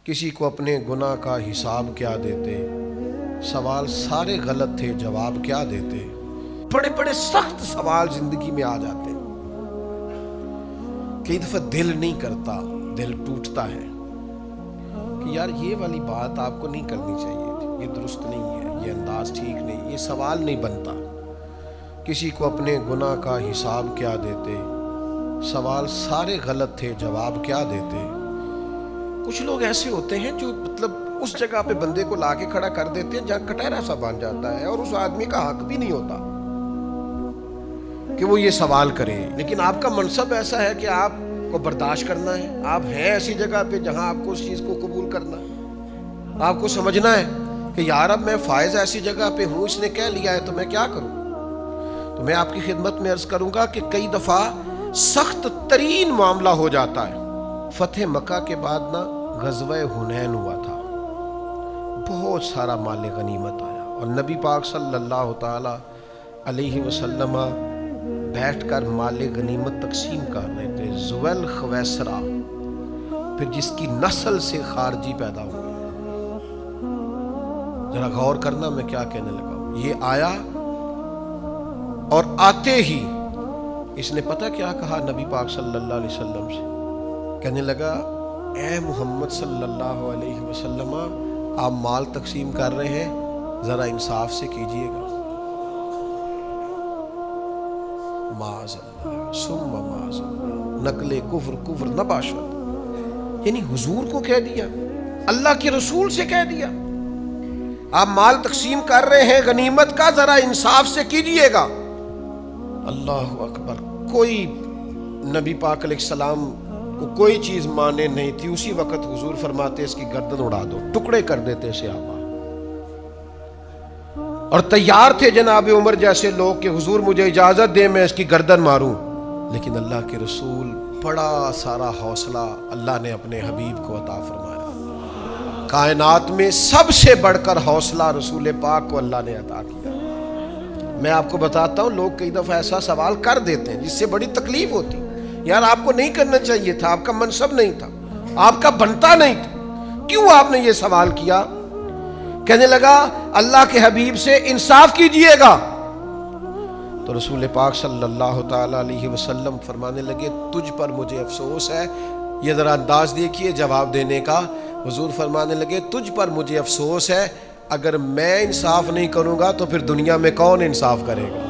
کسی کو اپنے گناہ کا حساب کیا دیتے، سوال سارے غلط تھے جواب کیا دیتے۔ بڑے بڑے سخت سوال زندگی میں آ جاتے ہیں، کئی دفعہ دل نہیں کرتا، دل ٹوٹتا ہے کہ یار یہ والی بات آپ کو نہیں کرنی چاہیے تھی، یہ درست نہیں ہے، یہ انداز ٹھیک نہیں، یہ سوال نہیں بنتا۔ کسی کو اپنے گناہ کا حساب کیا دیتے، سوال سارے غلط تھے جواب کیا دیتے۔ کچھ لوگ ایسے ہوتے ہیں جو اس جگہ پہ بندے کو لا کے کھڑا کر دیتے ہیں جہاں کٹہرا سا بن جاتا ہے، اور اس آدمی کا حق بھی نہیں ہوتا کہ وہ یہ سوال کرے، لیکن آپ کا منصب ایسا ہے کہ آپ کو برداشت کرنا ہے۔ آپ ہیں ایسی جگہ پہ جہاں آپ کو اس چیز کو قبول کرنا ہے، آپ کو سمجھنا ہے کہ یار اب میں فائز ایسی جگہ پہ ہوں، اس نے کہہ لیا ہے تو میں کیا کروں۔ تو میں آپ کی خدمت میں عرض کروں گا کہ کئی دفعہ سخت ترین معاملہ ہو جاتا ہے۔ فتح مکہ کے بعد غزوہ حنین ہوا تھا، بہت سارا مال غنیمت آیا، اور نبی پاک صلی اللہ تعالی علیہ وسلم بیٹھ کر مال غنیمت تقسیم کر رہے تھے۔ زویل خویسرا، پھر جس کی نسل سے خارجی پیدا ہوئے۔ ذرا غور کرنا میں کیا کہنے لگا ہوں۔ یہ آیا اور آتے ہی اس نے پتہ کیا کہا نبی پاک صلی اللہ علیہ وسلم سے، کہنے لگا اے محمد صلی اللہ علیہ وسلم، آپ مال تقسیم کر رہے ہیں، ذرا انصاف سے کیجئے گا۔ معاذ اللہ ثم معاذ اللہ، نقل کفر نباشت، یعنی حضور کو کہہ دیا، اللہ کے رسول سے کہہ دیا آپ مال تقسیم کر رہے ہیں غنیمت کا، ذرا انصاف سے کیجئے گا۔ اللہ اکبر۔ کوئی نبی پاک علیہ السلام کو کوئی چیز مانے نہیں تھی، اسی وقت حضور فرماتے اس کی گردن اڑا دو، ٹکڑے کر دیتے اسے آبا۔ اور تیار تھے جناب عمر جیسے لوگ کہ حضور مجھے اجازت دے میں اس کی گردن ماروں، لیکن اللہ کے رسول بڑا سارا حوصلہ اللہ نے اپنے حبیب کو عطا فرمایا۔ کائنات میں سب سے بڑھ کر حوصلہ رسول پاک کو اللہ نے عطا کیا۔ میں آپ کو بتاتا ہوں، لوگ کئی دفعہ ایسا سوال کر دیتے ہیں جس سے بڑی تکلیف ہوتی، یار آپ کو نہیں کرنا چاہیے تھا، آپ کا منصب نہیں تھا، آپ کا بنتا نہیں تھا، کیوں آپ نے یہ سوال کیا؟ کہنے لگا اللہ کے حبیب سے انصاف کیجئے گا۔ تو رسول پاک صلی اللہ تعالی علیہ وسلم فرمانے لگے تجھ پر مجھے افسوس ہے۔ یہ ذرا انداز دیکھیے جواب دینے کا۔ حضور فرمانے لگے تجھ پر مجھے افسوس ہے، اگر میں انصاف نہیں کروں گا تو پھر دنیا میں کون انصاف کرے گا؟